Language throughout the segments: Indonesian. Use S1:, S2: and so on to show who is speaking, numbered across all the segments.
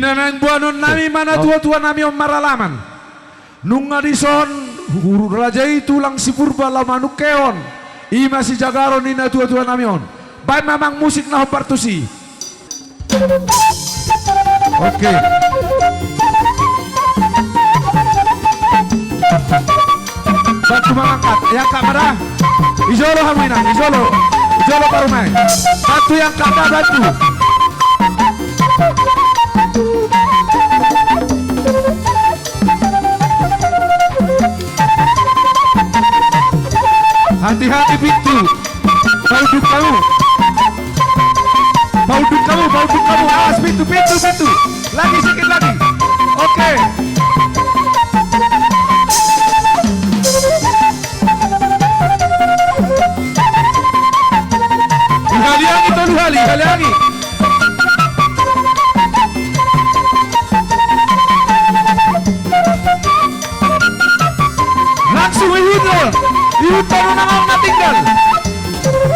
S1: Dinanang buanon nami mana tua-tua nami om maralaman. Nung adison huru raja itu lang si purba lamanuk keon. Ima si jagaron ina tua-tua nami on. Baik memang musik nah partusi. Oke. Batu mangkat, yang kamera. Izolo hamuinan, izolo parumai. Batu yang kata batu. Hati-hati pintu. Bauduk kamu. Awas pintu. Lagi sedikit lagi. Oke. Dua kali lagi. Langsung ihudol. Ihudol na tinggal.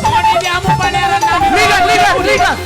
S2: Soalnya dia mau paneran nabi.
S1: Lihat.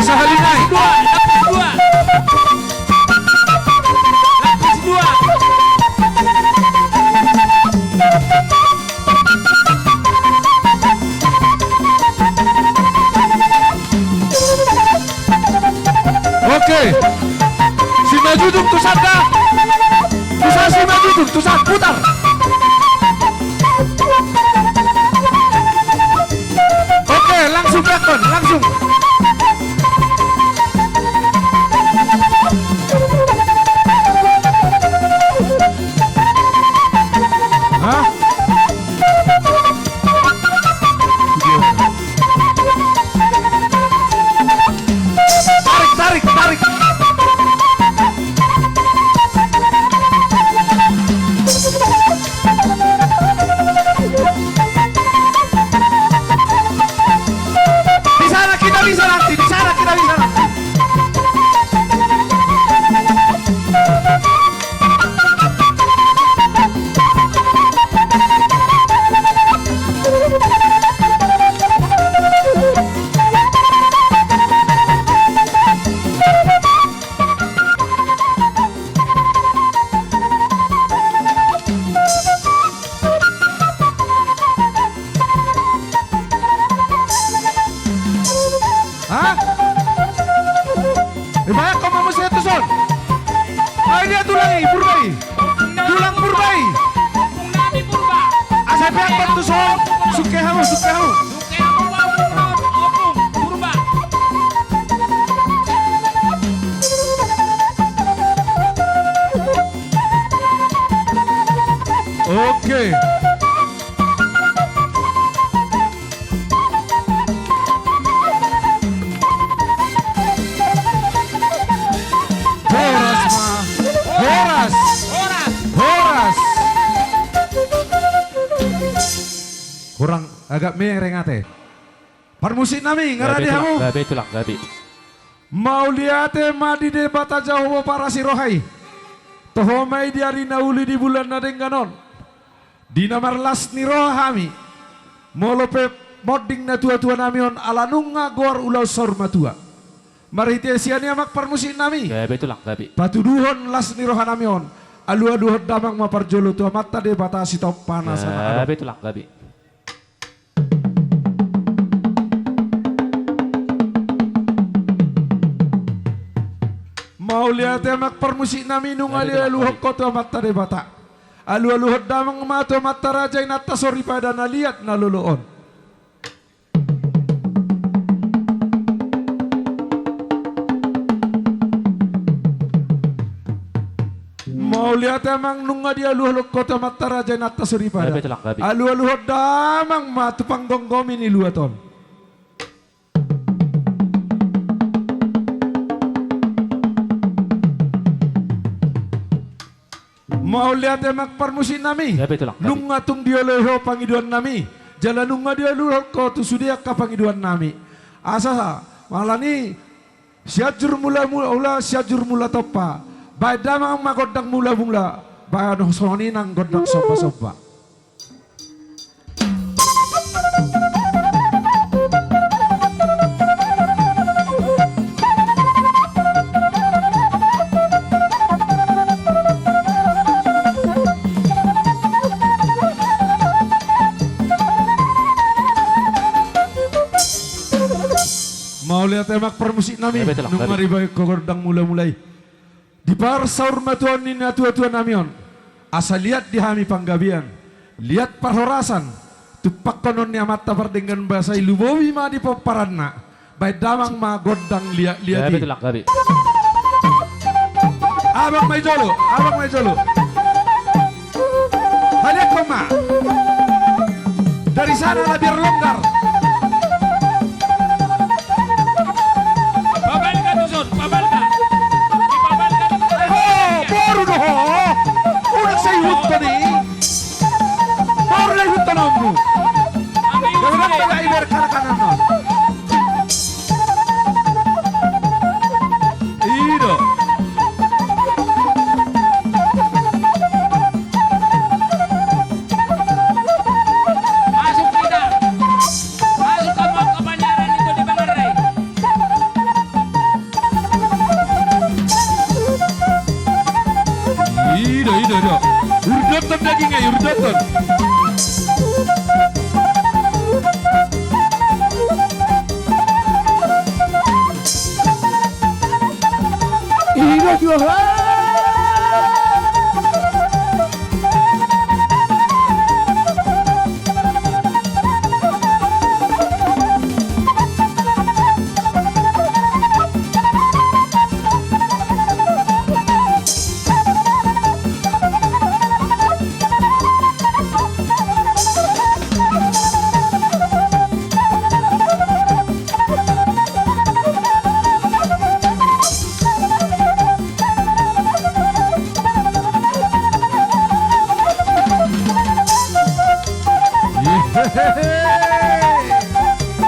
S1: Sahalinai.
S2: Lapis dua.
S1: Oke. Si majuduk tu saka. Tusa si majuduk tu sak putar. Oke, langsung lakon, langsung. Hah? Tarik. Di sana kita bisa nanti. Hah? Banyak kau mau saya tuson. Ayo dia tulangi purbai. Tulang purbai.
S2: Nabi purba.
S1: Asal pihak tuson. Sukehamu.
S2: Suke mau opung purba.
S1: Oke. Horas. Kurang agak mereng ate. Permusik nami ngaradi hamu.
S3: Gabi.
S1: Mau liate madi de bata jauh para sirohai. Tohomai diari nauli di bulan nadengganon. Dina marlas ni rohami. Molope modding na tua-tua namion ala nunga gor ulau sor matua. Marite siania mak permusik nami.
S3: Gabi.
S1: Patuduhon las ni rohanamion. Alu-aluhon damang maparjolo tua mata de bata si top panas sama
S3: Gabi.
S1: Mau lihat emak permusik nami nung alu-aluhon kota mata de bata. Alu-aluhon damang mato mata raja inata sori pada naliat naluluon. Mau lihat emang nunga dia alu-aluhon kota mata raja inata sori pada. Alu-aluhon damang matu panggonggomi ni luaton. Mau lihat emak permusik nami. Nunga tung dia leho pangiduan nami. Jalan nunga dia luhur ko tu sudia ka pangiduan nami. Asa malani siajur mula siajur mula topa. Baik damang magodang mula baik soni nang godang sopa. Mau lihat temak permusik nami, nung maribay kogordang mulai. Di par saur matuan ni natua-tua namion, asa lihat di hami panggabian, lihat parhorasan, tupak konon ni amata dengan bahasa ilubowi ma di paparanna, bay damang ma godang liati.
S3: Betul gabi.
S1: Abang may jolo. Halik ko ma. Dari sana lah biar longgar.
S2: Pabalka.
S1: Baru doh. Udah saya hutto nih. Baru lagi hutto nombu. Gawin ka iber kanan no. Ido.
S2: Masuk kita. Masuk kamu ke Banyaran itu di Bangarai.
S1: Ido. Urdoton dagingnya, urdoton. Ido juga.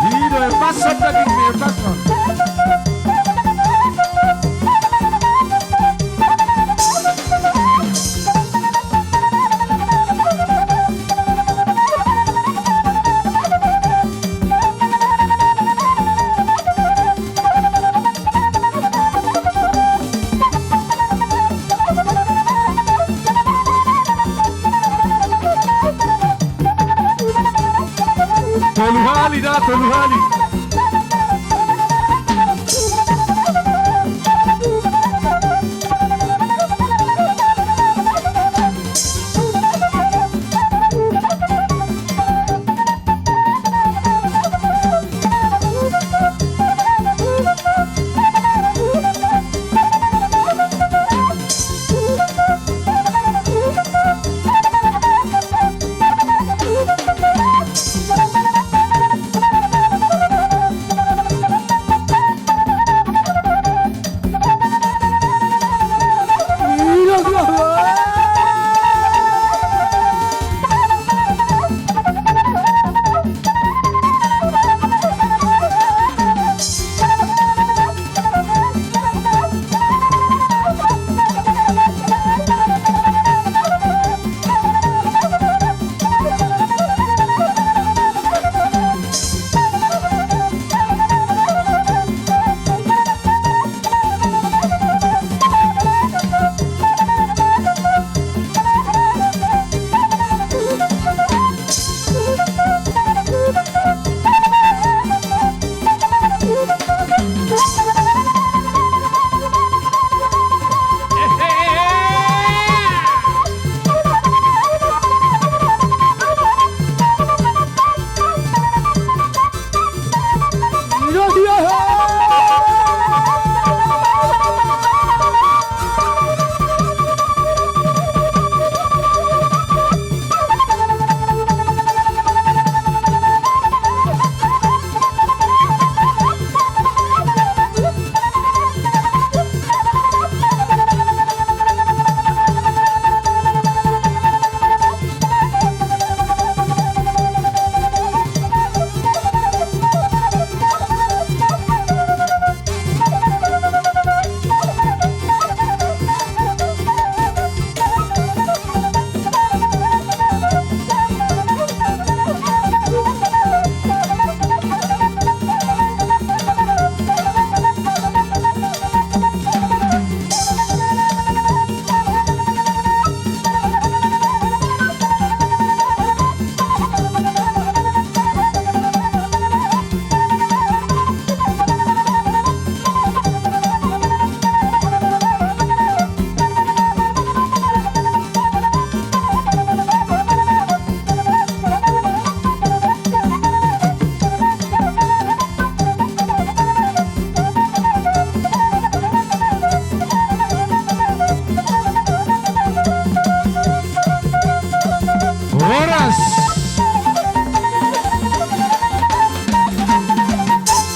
S1: Ido pasok daging me pasok. Tolu hali.